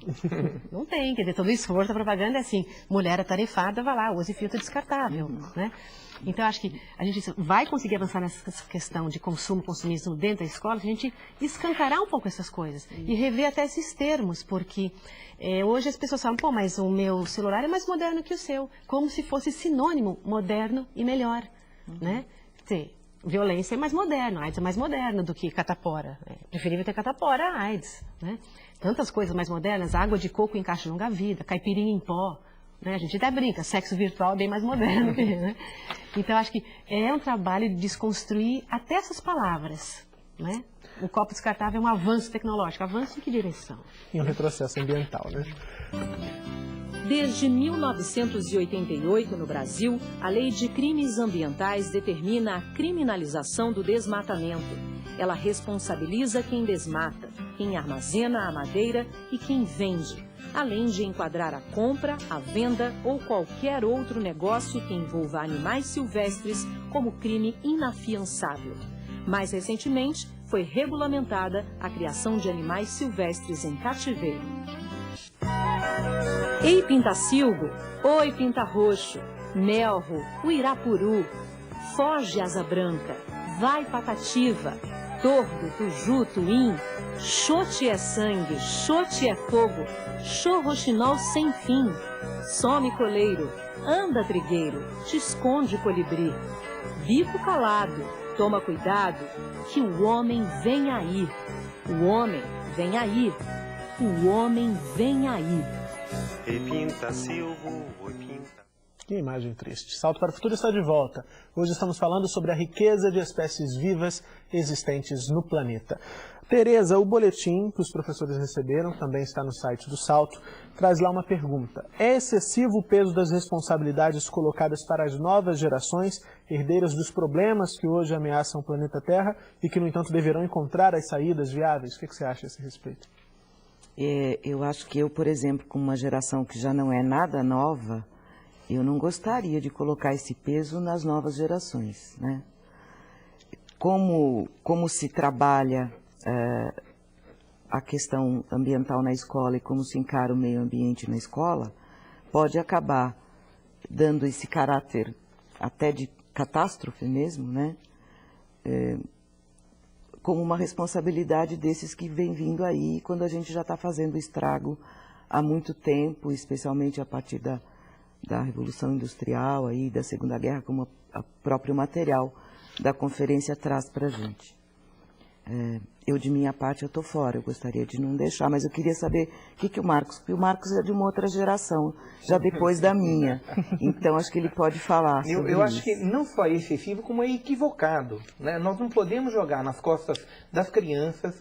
Não tem, quer dizer, todo o esforço da propaganda é assim, mulher atarefada, vai lá, use filtro descartável, né? Então, eu acho que a gente vai conseguir avançar nessa questão de consumismo dentro da escola, se a gente escancarar um pouco essas coisas e rever até esses termos, porque hoje as pessoas falam, pô, mas o meu celular é mais moderno que o seu, como se fosse sinônimo moderno e melhor, né? Violência é mais moderno, AIDS é mais moderno do que catapora. É preferível ter catapora a AIDS, né? Tantas coisas mais modernas, água de coco em caixa longa-vida, caipirinha em pó, né? A gente até brinca, sexo virtual é bem mais moderno, né? Então, acho que é um trabalho de desconstruir até essas palavras, né? O copo descartável é um avanço tecnológico. Avanço em que direção? Em um retrocesso ambiental, né? Desde 1988, no Brasil, a Lei de Crimes Ambientais determina a criminalização do desmatamento. Ela responsabiliza quem desmata, quem armazena a madeira e quem vende, além de enquadrar a compra, a venda ou qualquer outro negócio que envolva animais silvestres como crime inafiançável. Mais recentemente, foi regulamentada a criação de animais silvestres em cativeiro. Ei, Pintacilgo, oi, Pinta-Roxo, Melro, Uirapuru, foge asa branca, vai Patativa, Tordo, Tuju, Tuim, Xote é sangue, Xote é fogo, Xorroxinol sem fim, some coleiro, anda trigueiro, te esconde colibri, bico calado, toma cuidado, que o homem vem aí, o homem vem aí, o homem vem aí. Ei, Pinta-Silvo, oi, Pinta. Que imagem triste. Salto para o Futuro está de volta. Hoje estamos falando sobre a riqueza de espécies vivas existentes no planeta. Tereza, o boletim que os professores receberam, também está no site do Salto, traz lá uma pergunta. É excessivo o peso das responsabilidades colocadas para as novas gerações, herdeiras dos problemas que hoje ameaçam o planeta Terra e que, no entanto, deverão encontrar as saídas viáveis? O que você acha a esse respeito? Eu acho que eu, por exemplo, com uma geração que já não é nada nova, eu não gostaria de colocar esse peso nas novas gerações, né? Como se trabalha a questão ambiental na escola e como se encara o meio ambiente na escola, pode acabar dando esse caráter até de catástrofe mesmo, né? Como uma responsabilidade desses que vem vindo aí, quando a gente já está fazendo estrago há muito tempo, especialmente a partir da Revolução Industrial, aí, da Segunda Guerra, como o próprio material da conferência traz para a gente. Eu, de minha parte, eu estou fora, eu gostaria de não deixar, mas eu queria saber o que o Marcos... Porque o Marcos é de uma outra geração, já depois da minha, então acho que ele pode falar sobre eu acho isso. que não só é excessivo, como é equivocado, né? Nós não podemos jogar nas costas das crianças,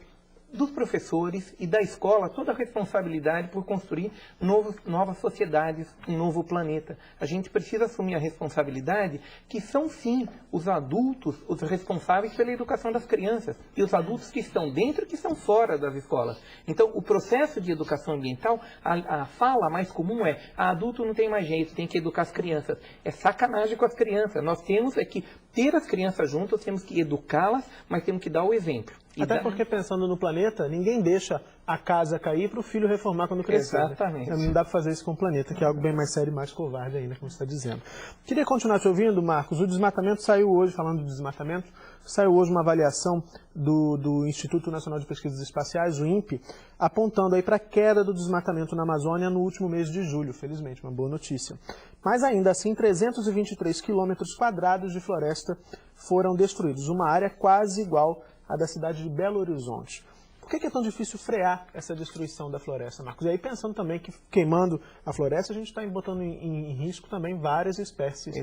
dos professores e da escola toda a responsabilidade por construir novas sociedades, um novo planeta. A gente precisa assumir a responsabilidade que são, sim, os adultos os responsáveis pela educação das crianças e os adultos que estão dentro e que estão fora das escolas. Então, o processo de educação ambiental, a fala mais comum é: adulto não tem mais jeito, tem que educar as crianças. É sacanagem com as crianças. Nós temos que ter as crianças juntas, temos que educá-las, mas temos que dar o exemplo. Até porque, pensando no planeta, ninguém deixa a casa cair para o filho reformar quando crescer. Exatamente. Não dá para fazer isso com o planeta, que é algo bem mais sério e mais covarde ainda, como você está dizendo. Queria continuar te ouvindo, Marcos. O desmatamento saiu hoje, falando do desmatamento, saiu hoje uma avaliação do Instituto Nacional de Pesquisas Espaciais, o INPE, apontando aí para a queda do desmatamento na Amazônia no último mês de julho, felizmente, uma boa notícia. Mas ainda assim, 323 quilômetros quadrados de floresta foram destruídos, uma área quase igual à da cidade de Belo Horizonte. Por que é tão difícil frear essa destruição da floresta, Marcos? E aí, pensando também que queimando a floresta, a gente está botando em risco também várias espécies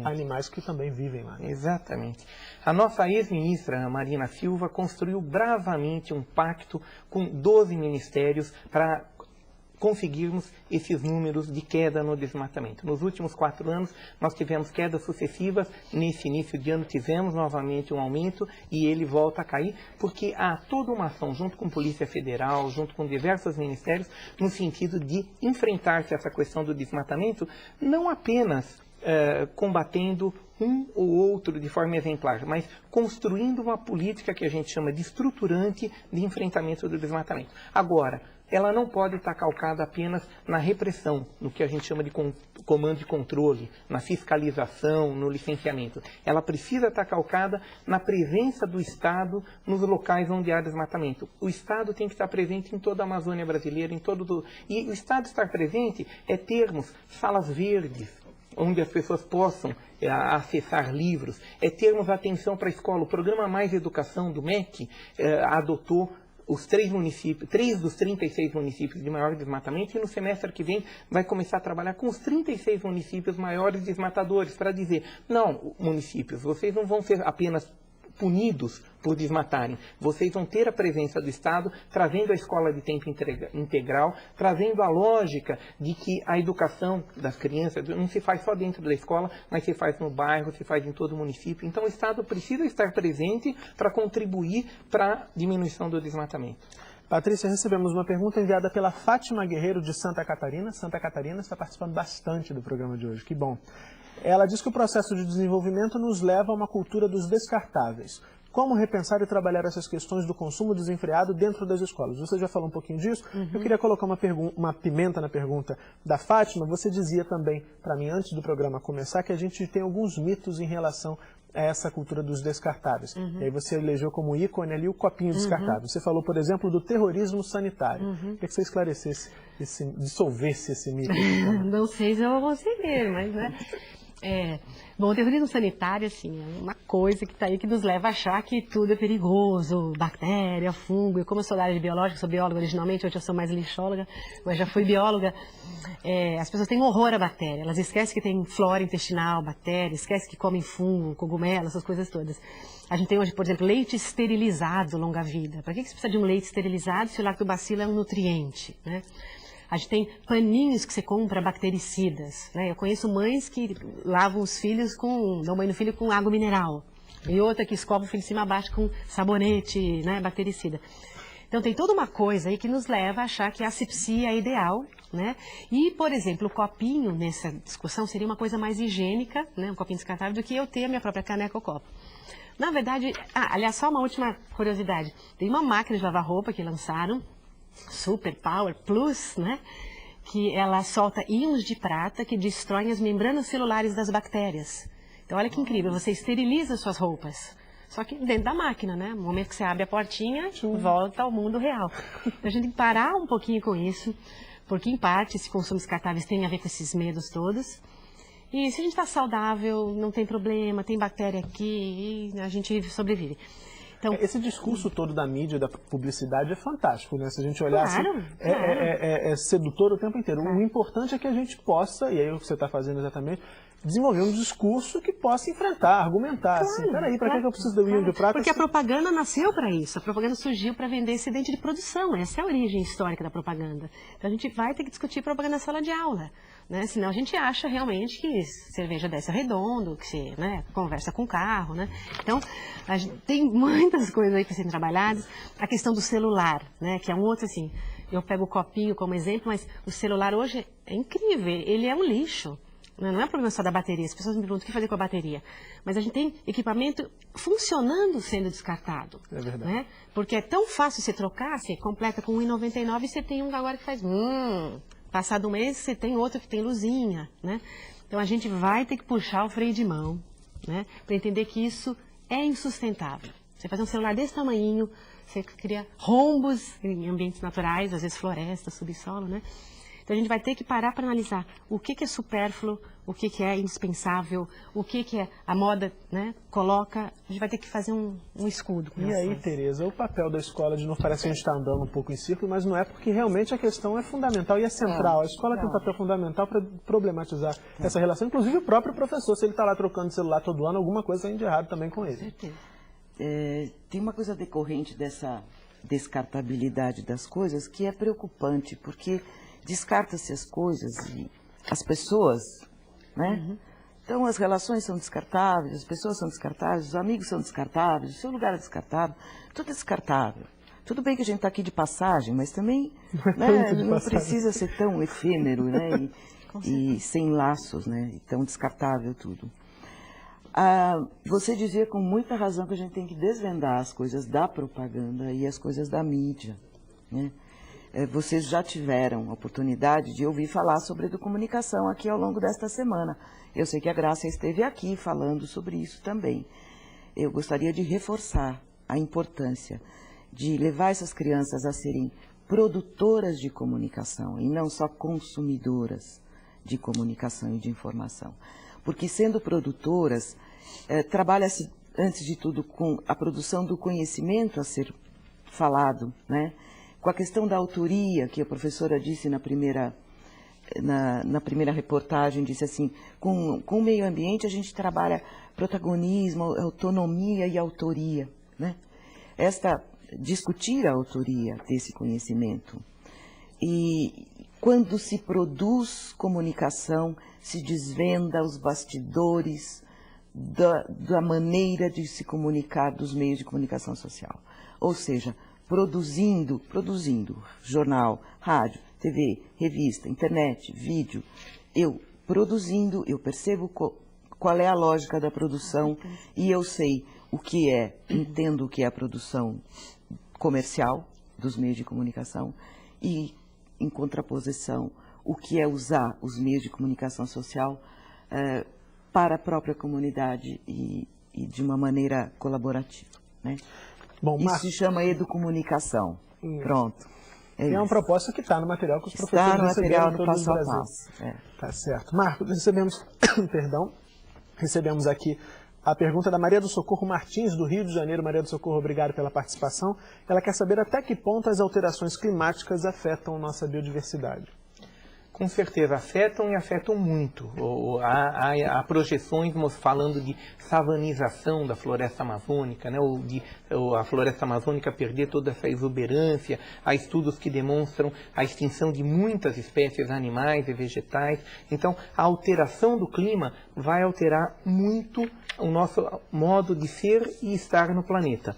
animais que também vivem lá. Exatamente. A nossa ex-ministra Marina Silva construiu bravamente um pacto com 12 ministérios para conseguirmos esses números de queda no desmatamento. Nos últimos 4 anos, nós tivemos quedas sucessivas. Nesse início de ano, tivemos novamente um aumento e ele volta a cair, porque há toda uma ação junto com a Polícia Federal, junto com diversos ministérios, no sentido de enfrentar essa questão do desmatamento, não apenas combatendo um ou outro de forma exemplar, mas construindo uma política que a gente chama de estruturante de enfrentamento do desmatamento. Agora, ela não pode estar calcada apenas na repressão, no que a gente chama de comando de controle, na fiscalização, no licenciamento. Ela precisa estar calcada na presença do Estado nos locais onde há desmatamento. O Estado tem que estar presente em toda a Amazônia brasileira, e o Estado estar presente é termos salas verdes, onde as pessoas possam acessar livros, é termos atenção para a escola. O programa Mais Educação do MEC adotou os 3 dos 36 municípios de maior desmatamento, e no semestre que vem vai começar a trabalhar com os 36 municípios maiores desmatadores, para dizer: não, municípios, vocês não vão ser apenas punidos por desmatarem, vocês vão ter a presença do Estado, trazendo a escola de tempo integral, trazendo a lógica de que a educação das crianças não se faz só dentro da escola, mas se faz no bairro, se faz em todo o município. Então o Estado precisa estar presente para contribuir para a diminuição do desmatamento. Patrícia, recebemos uma pergunta enviada pela Fátima Guerreiro de Santa Catarina. Santa Catarina está participando bastante do programa de hoje, que bom. Ela diz que o processo de desenvolvimento nos leva a uma cultura dos descartáveis. como repensar e trabalhar essas questões do consumo desenfreado dentro das escolas. Você já falou um pouquinho disso. Eu queria colocar uma pimenta na pergunta da Fátima. Você dizia também para mim, antes do programa começar, que a gente tem alguns mitos em relação a essa cultura dos descartáveis. E aí você elegeu como ícone ali o copinho descartável. Você falou, por exemplo, do terrorismo sanitário. Queria que você esclarecesse, dissolvesse esse mito. Não sei se eu vou conseguir, mas bom, o terrorismo sanitário, assim, é uma coisa que está aí que nos leva a achar que tudo é perigoso, bactéria, fungo. E como eu sou da área de biológica, sou bióloga originalmente, hoje eu sou mais lixóloga, mas já fui bióloga, as pessoas têm horror à bactéria. Elas esquecem que tem flora intestinal, bactéria, esquecem que comem fungo, cogumelo, essas coisas todas. A gente tem hoje, por exemplo, leite esterilizado longa-vida. Para que você precisa de um leite esterilizado se o lactobacilo é um nutriente, né? A gente tem paninhos que você compra bactericidas, né? Eu conheço mães que lavam os filhos dão banho no filho com água mineral. E outra que escova o filho de cima a baixo com sabonete, né, bactericida. Então tem toda uma coisa aí que nos leva a achar que a asepsia é ideal, né? E, por exemplo, o copinho nessa discussão seria uma coisa mais higiênica, né, um copinho descartável, do que eu ter a minha própria caneca ou copo. Na verdade, aliás, só uma última curiosidade. Tem uma máquina de lavar roupa que lançaram, Super Power Plus, né? Que ela solta íons de prata que destroem as membranas celulares das bactérias. Então, olha que incrível, você esteriliza suas roupas, só que dentro da máquina, né? No momento que você abre a portinha, volta ao mundo real. Então, a gente tem que parar um pouquinho com isso, porque, em parte, esse consumo descartáveis tem a ver com esses medos todos. E se a gente está saudável, não tem problema, tem bactéria aqui, e a gente sobrevive. Então, esse discurso todo da mídia, da publicidade é fantástico, né? Se a gente olhar assim, é sedutor o tempo inteiro. O importante é que a gente possa, e aí o que você está fazendo exatamente, desenvolver um discurso que possa enfrentar, argumentar. Assim, peraí, para que eu preciso do íon de prata? Porque a propaganda nasceu para isso. A propaganda surgiu para vender excedente de produção. Essa é a origem histórica da propaganda. Então a gente vai ter que discutir propaganda na sala de aula, né? Senão a gente acha realmente que cerveja desce redondo, que se, né, conversa com o carro, né? Então, a gente tem muitas coisas aí para serem trabalhadas. A questão do celular, né, que é um outro assim. Eu pego o copinho como exemplo, mas o celular hoje é incrível. Ele é um lixo. Não é um problema só da bateria. As pessoas me perguntam o que fazer com a bateria. Mas a gente tem equipamento funcionando sendo descartado. É verdade. Né? Porque é tão fácil você trocar, você completa com R$1,99 e você tem um agora que faz... Passado um mês, você tem outro que tem luzinha, né? Então, a gente vai ter que puxar o freio de mão, né? Para entender que isso é insustentável. Você fazer um celular desse tamanhinho, você cria rombos em ambientes naturais, às vezes florestas, subsolo, né? Então, a gente vai ter que parar para analisar o que é supérfluo, o que é indispensável, o que é a moda, né, coloca. A gente vai ter que fazer um escudo. E aí, Tereza, o papel da escola, de novo, parece que a gente está andando um pouco em círculo, mas não é, porque realmente a questão é fundamental e é central. A escola tem um papel fundamental para problematizar essa relação, inclusive o próprio professor, se ele está lá trocando celular todo ano, alguma coisa tem de errado também com ele. Com certeza. Tem uma coisa decorrente dessa descartabilidade das coisas que é preocupante, porque descarta-se as coisas e as pessoas, né? Então as relações são descartáveis, as pessoas são descartáveis, os amigos são descartáveis, o seu lugar é descartável, tudo é descartável. Tudo bem que a gente está aqui de passagem, mas também não precisa ser tão efêmero, né? E sem laços, né? E tão descartável tudo. Você dizia com muita razão que a gente tem que desvendar as coisas da propaganda e as coisas da mídia, né? Vocês já tiveram a oportunidade de ouvir falar sobre educomunicação aqui ao longo desta semana. Eu sei que a Graça esteve aqui falando sobre isso também. Eu gostaria de reforçar a importância de levar essas crianças a serem produtoras de comunicação e não só consumidoras de comunicação e de informação. Porque sendo produtoras, trabalha-se, antes de tudo, com a produção do conhecimento a ser falado, né? Com a questão da autoria, que a professora disse na primeira reportagem, disse assim, com o meio ambiente a gente trabalha protagonismo, autonomia e autoria, né? Discutir a autoria desse conhecimento. E quando se produz comunicação, se desvenda os bastidores da maneira de se comunicar dos meios de comunicação social. Ou seja, produzindo jornal, rádio, TV, revista, internet, vídeo, eu percebo qual é a lógica da produção, e eu sei o que é, entendo o que é a produção comercial dos meios de comunicação, e, em contraposição, o que é usar os meios de comunicação social para a própria comunidade e de uma maneira colaborativa, né? Bom, isso se chama educomunicação. Pronto. É uma proposta que está no material que os professores está no material do passo a Brasil. passo. Tá certo. Marcos, recebemos aqui a pergunta da Maria do Socorro Martins, do Rio de Janeiro. Maria do Socorro, obrigado pela participação. Ela quer saber até que ponto as alterações climáticas afetam nossa biodiversidade. Com certeza, afetam e afetam muito. Há projeções falando de savanização da floresta amazônica, né? A floresta amazônica perder toda essa exuberância. Há estudos que demonstram a extinção de muitas espécies animais e vegetais. Então, a alteração do clima vai alterar muito o nosso modo de ser e estar no planeta.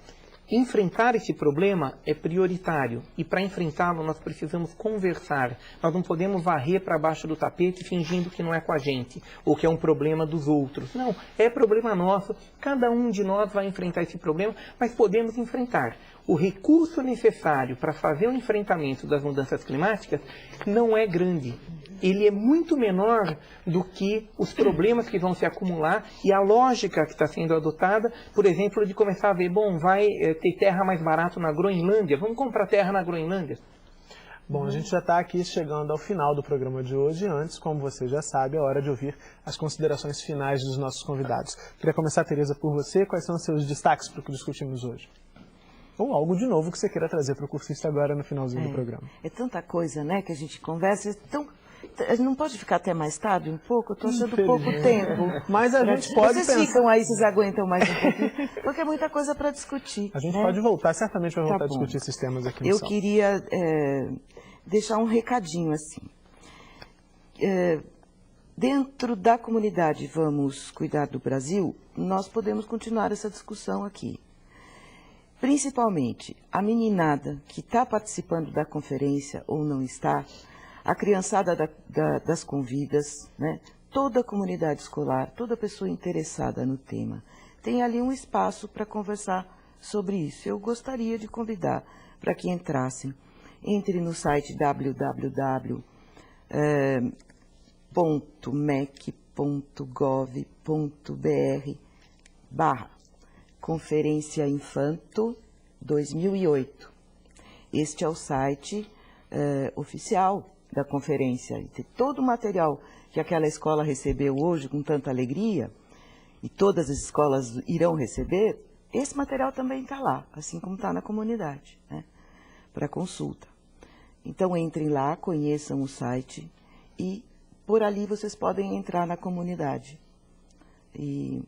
Enfrentar esse problema é prioritário e para enfrentá-lo nós precisamos conversar. Nós não podemos varrer para baixo do tapete fingindo que não é com a gente ou que é um problema dos outros. Não, é problema nosso, cada um de nós vai enfrentar esse problema, mas podemos enfrentar. O recurso necessário para fazer o enfrentamento das mudanças climáticas não é grande. Ele é muito menor do que os problemas que vão se acumular e a lógica que está sendo adotada, por exemplo, de começar a ver, bom, vai ter terra mais barato na Groenlândia, vamos comprar terra na Groenlândia. Bom, a gente já está aqui chegando ao final do programa de hoje. Antes, como você já sabe, é hora de ouvir as considerações finais dos nossos convidados. Queria começar, Tereza, por você. Quais são os seus destaques para o que discutimos hoje? Ou algo de novo que você queira trazer para o cursista agora no finalzinho do programa. É tanta coisa, né, que a gente conversa, a gente não pode ficar até mais tarde um pouco? Eu estou achando pouco tempo. Mas a gente pode Vocês pensar... ficam aí, vocês aguentam mais um pouquinho, porque é muita coisa para discutir. A gente pode voltar, certamente vai voltar a discutir esses temas aqui no Eu Salto. queria deixar um recadinho assim. Dentro da comunidade Vamos Cuidar do Brasil, nós podemos continuar essa discussão aqui. Principalmente a meninada que está participando da conferência ou não está, a criançada das convidas, né? Toda a comunidade escolar, toda pessoa interessada no tema, tem ali um espaço para conversar sobre isso. Eu gostaria de convidar para que entrassem. Entre no site www.mec.gov.br/Conferência Infanto 2008. Este é o site oficial da conferência. E todo o material que aquela escola recebeu hoje com tanta alegria, e todas as escolas irão receber, esse material também está lá, assim como está na comunidade, né, para consulta. Então entrem lá, conheçam o site e por ali vocês podem entrar na comunidade e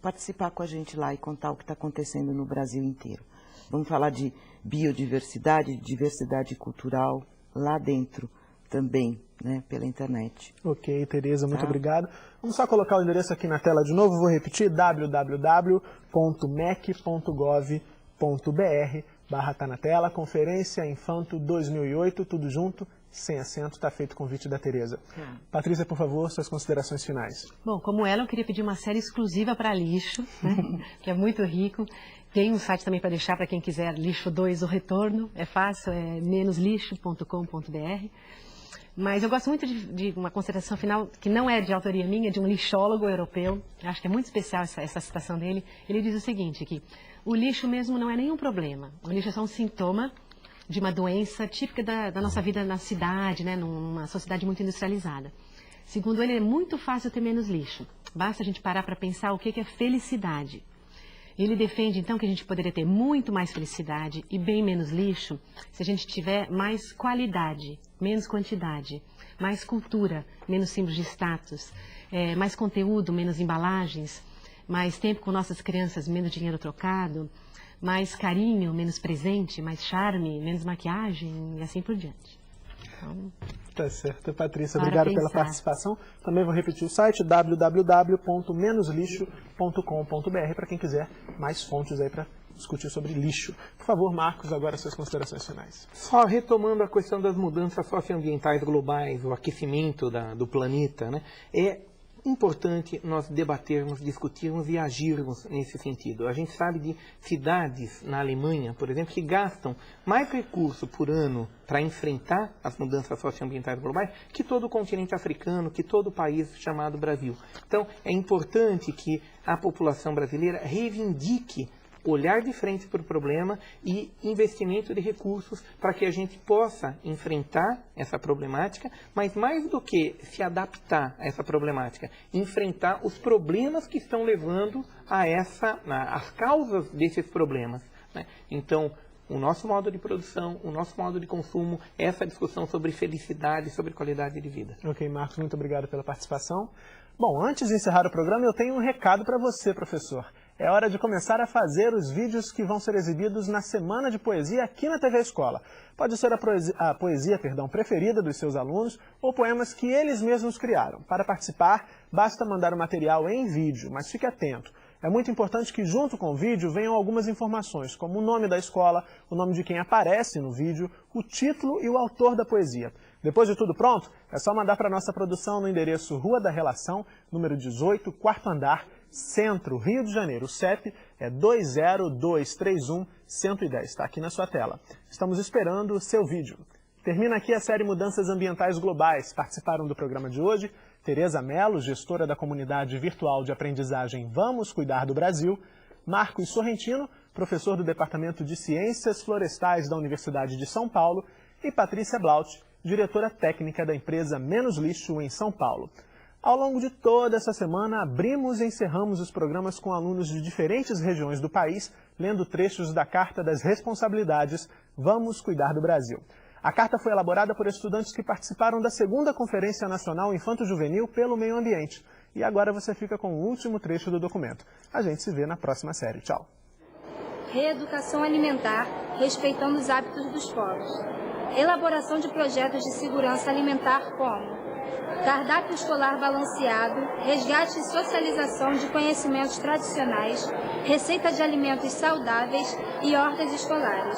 participar com a gente lá e contar o que está acontecendo no Brasil inteiro. Vamos falar de biodiversidade, diversidade cultural, lá dentro também, né, pela internet. Ok, Tereza, muito obrigado. Vamos só colocar o endereço aqui na tela de novo, vou repetir, www.mec.gov.br/tá na tela, Conferência Infanto 2008, tudo junto, sem acento, está feito o convite da Tereza. Patrícia, por favor, suas considerações finais. Bom, como ela, eu queria pedir uma série exclusiva para lixo, né, que é muito rico. Tem um site também para deixar para quem quiser, Lixo 2, o retorno, é fácil, é menoslixo.com.br. Mas eu gosto muito de uma consideração final, que não é de autoria minha, de um lixólogo europeu, acho que é muito especial essa citação dele. Ele diz o seguinte, que o lixo mesmo não é nenhum problema, o lixo é só um sintoma de uma doença típica da nossa vida na cidade, né, numa sociedade muito industrializada. Segundo ele, é muito fácil ter menos lixo, basta a gente parar para pensar o que é felicidade. Ele defende, então, que a gente poderia ter muito mais felicidade e bem menos lixo se a gente tiver mais qualidade, menos quantidade, mais cultura, menos símbolos de status, mais conteúdo, menos embalagens, mais tempo com nossas crianças, menos dinheiro trocado, mais carinho, menos presente, mais charme, menos maquiagem e assim por diante. Então, tá certo, Patrícia, obrigado pela participação. Também vou repetir o site, www.menoslixo.com.br, para quem quiser mais fontes aí para discutir sobre lixo. Por favor, Marcos, agora suas considerações finais. Só retomando a questão das mudanças socioambientais globais, o aquecimento do planeta, né? É importante nós debatermos, discutirmos e agirmos nesse sentido. A gente sabe de cidades na Alemanha, por exemplo, que gastam mais recurso por ano para enfrentar as mudanças socioambientais globais que todo o continente africano, que todo o país chamado Brasil. Então, é importante que a população brasileira reivindique olhar de frente para o problema e investimento de recursos para que a gente possa enfrentar essa problemática, mas mais do que se adaptar a essa problemática, enfrentar os problemas que estão levando a as causas desses problemas, né? Então, o nosso modo de produção, o nosso modo de consumo, essa discussão sobre felicidade, sobre qualidade de vida. Ok, Marcos, muito obrigado pela participação. Bom, antes de encerrar o programa, eu tenho um recado para você, professor. É hora de começar a fazer os vídeos que vão ser exibidos na Semana de Poesia aqui na TV Escola. Pode ser a poesia preferida dos seus alunos ou poemas que eles mesmos criaram. Para participar, basta mandar o material em vídeo, mas fique atento. É muito importante que junto com o vídeo venham algumas informações, como o nome da escola, o nome de quem aparece no vídeo, o título e o autor da poesia. Depois de tudo pronto, é só mandar para a nossa produção no endereço Rua da Relação, número 18, quarto andar, Centro, Rio de Janeiro. O CEP é 20231-110, está aqui na sua tela. Estamos esperando o seu vídeo. Termina aqui a série Mudanças Ambientais Globais. Participaram do programa de hoje Tereza Mello, gestora da comunidade virtual de aprendizagem Vamos Cuidar do Brasil, Marcos Sorrentino, professor do Departamento de Ciências Florestais da Universidade de São Paulo, e Patrícia Blaut, diretora técnica da empresa Menos Lixo em São Paulo. Ao longo de toda essa semana, abrimos e encerramos os programas com alunos de diferentes regiões do país, lendo trechos da Carta das Responsabilidades Vamos Cuidar do Brasil. A carta foi elaborada por estudantes que participaram da 2ª Conferência Nacional Infanto-Juvenil pelo Meio Ambiente. E agora você fica com o último trecho do documento. A gente se vê na próxima série. Tchau. Reeducação alimentar, respeitando os hábitos dos povos. Elaboração de projetos de segurança alimentar como cardápio escolar balanceado, resgate e socialização de conhecimentos tradicionais, receita de alimentos saudáveis e hortas escolares.